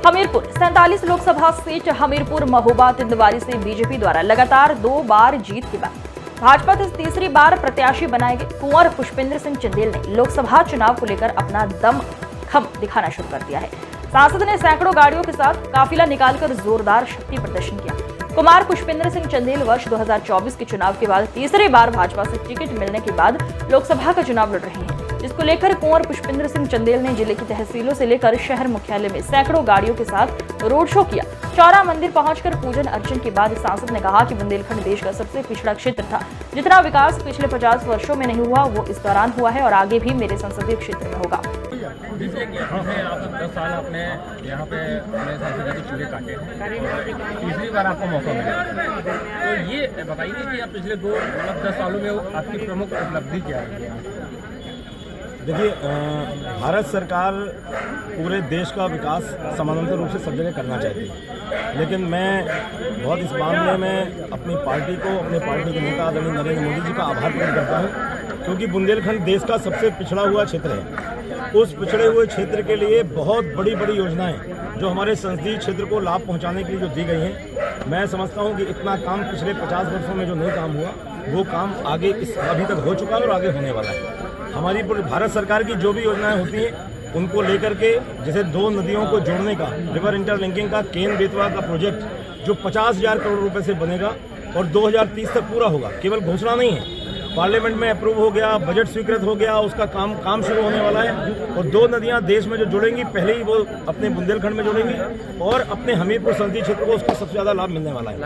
Hamirpur 47 Lok Sabha seat Hamirpur Mahoba Tindwari से BJP द्वारा लगातार 2 बार जीत के बाद भाजपा से तीसरी बार प्रत्याशी बनाए गए कुंवर पुष्पेंद्र सिंह चंदेल ने लोकसभा चुनाव को लेकर अपना दमखम दिखाना शुरू कर दिया है। सांसद ने सैकड़ों गाड़ियों के साथ काफिला निकालकर जोरदार शक्ति प्रदर्शन किया। कुमार पुष्पेंद्र सिंह चंदेल वर्ष 2024 के चुनाव के बाद तीसरी बार भाजपा से टिकट मिलने के बाद लोकसभा का चुनाव लड़ रहे हैं, जिसको लेकर कुंवर पुष्पेंद्र सिंह चंदेल ने जिले की तहसीलों से लेकर शहर मुख्यालय में सैकड़ों गाड़ियों के साथ रोड शो किया। चौरा मंदिर पहुंचकर पूजन अर्चन के बाद सांसद ने कहा कि बुंदेलखंड देश का सबसे पिछड़ा क्षेत्र था। जितना विकास पिछले 50 वर्षों में नहीं हुआ वो इस दौरान हुआ है और आगे भी मेरे संसदीय क्षेत्र में होगा। जैसे कि आप 10 साल अपने यहाँ पे अपने संसदीय के चूल्हे काटे, तीसरी बार आपको मौका मिला, तो ये बताइए कि आप पिछले 10 सालों में आपकी प्रमुख उपलब्धि क्या है? देखिए, भारत सरकार पूरे देश का विकास समानांतर रूप से सब जगह करना चाहती है, लेकिन मैं बहुत इस मामले में अपनी पार्टी को, अपने पार्टी के नेता आदरणीय नरेंद्र मोदी जी का आभार प्रकट करता हूँ, क्योंकि बुंदेलखंड देश का सबसे पिछड़ा हुआ क्षेत्र है। उस पिछड़े हुए क्षेत्र के लिए बहुत बड़ी बड़ी योजनाएं जो हमारे संसदीय क्षेत्र को लाभ पहुंचाने के लिए जो दी गई हैं, मैं समझता हूं कि इतना काम पिछले 50 वर्षों में जो नहीं काम हुआ वो काम आगे अभी तक हो चुका है और आगे होने वाला है। हमारी भारत सरकार की जो भी योजनाएं होती हैं उनको लेकर के, जैसे 2 नदियों को जोड़ने का, रिवर इंटरलिंकिंग का केन बेतवा का प्रोजेक्ट जो 50,000 करोड़ रुपए से बनेगा और 2030 तक पूरा होगा, केवल घोषणा नहीं है, पार्लियामेंट में अप्रूव हो गया, बजट स्वीकृत हो गया, उसका काम शुरू होने वाला है। और 2 नदियां देश में जो जुड़ेंगी, पहले ही वो अपने बुंदेलखंड में जुड़ेंगी और अपने हमीरपुर संसदीय क्षेत्र को उसका सबसे ज़्यादा लाभ मिलने वाला है।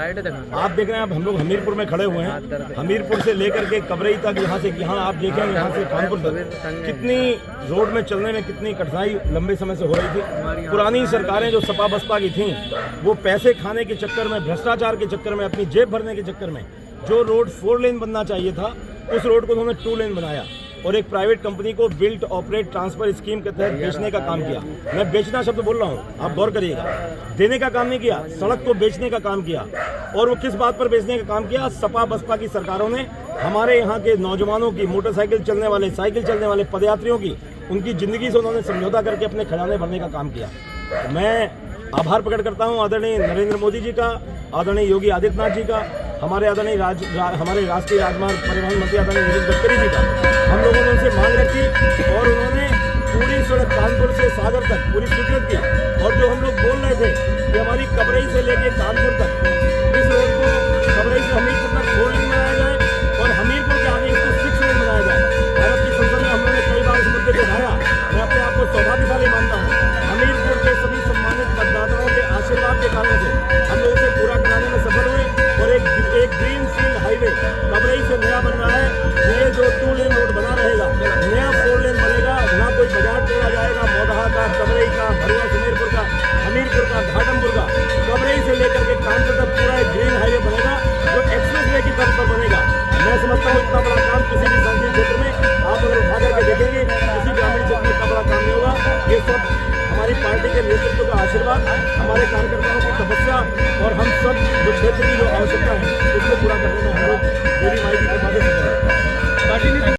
आप देख रहे हैं, अब हम लोग हमीरपुर में खड़े हुए हैं, हमीरपुर से लेकर के कबरई तक, यहाँ आप देखें, यहाँ से कानपुर तक कितनी रोड में चलने में कितनी कठिनाई लंबे समय से हो रही थी। पुरानी सरकारें जो सपा बसपा की थीं, वो पैसे खाने के चक्कर में, भ्रष्टाचार के चक्कर में, अपनी जेब भरने के चक्कर में जो रोड 4 लेन बनना चाहिए था, उस रोड को उन्होंने 2 लेन बनाया और एक प्राइवेट कंपनी को बिल्ट ऑपरेट ट्रांसफर स्कीम के तहत बेचने का काम किया। मैं बेचना शब्द बोल रहा हूँ, आप गौर करिएगा, देने का काम नहीं किया, सड़क को बेचने का काम किया। और वो किस बात पर बेचने का काम किया? सपा बसपा की सरकारों ने हमारे यहाँ के नौजवानों की, मोटरसाइकिल चलने वाले, साइकिल चलने वाले, पदयात्रियों की, उनकी जिंदगी से उन्होंने समझौता करके अपने खजाने भरने का काम किया। मैं आभार प्रकट करता हूँ आदरणीय नरेंद्र मोदी जी का, आदरणीय योगी आदित्यनाथ जी का, हमारे आदरणीय हमारे राष्ट्रीय राजमार्ग परिवहन मंत्री आदरणीय नितिन गडकरी जी का। हम लोगों ने उनसे मांग रखी और उन्होंने पूरी सड़क कानपुर से सागर तक पूरी स्वीकृत की। और जो हम लोग बोल रहे थे कि हमारी कबरई से लेकर कानपुर तक इस रोड को, कबरई से हमीरपुर तक 4 लेन बनाया जाए और हमीरपुर के आगे इसको 6 लेन बनाया जाए। भारत की संसद में हम लोगों ने कई बार इस मुद्दे को उठाया। मैं अपने आप को सौभाग्यशाली मानता हूँ, हमीरपुर के सभी सम्मानित मतदाताओं के आशीर्वाद के कारण से हम लोग उसे पूरा कराने में सफल हुए और एक ग्रीन फील्ड हाईवे कबरई से नया बन रहा है। ये जो 2 लेन रोड बना रहेगा, नया 4 लेन बनेगा, ना कोई बाजार तोड़ा जाएगा, मोदहा का, कबरई का, भरुआ सुमेरपुर का, हमीरपुर का, घाटमपुर का, कबरई से लेकर के कानपुर तक पूरा एक ग्रीन हाईवे बनेगा जो एक्सप्रेस वे की तरफ पर बनेगा। मैं समझता हूँ इतना बड़ा काम किसी भी संसदीय क्षेत्र में आप अगर उठा करके देखेंगे, किसी ग्रामीण क्षेत्र में इतना बड़ा काम नहीं होगा। ये सब हमारी पार्टी के नेतृत्व का आशीर्वाद, हमारे कार्यकर्ताओं की तपस्या और हम सब जो क्षेत्र की जो आवश्यकता है उसको पूरा करने में हम लोग मेरी माई की कृपा से सफल हैं।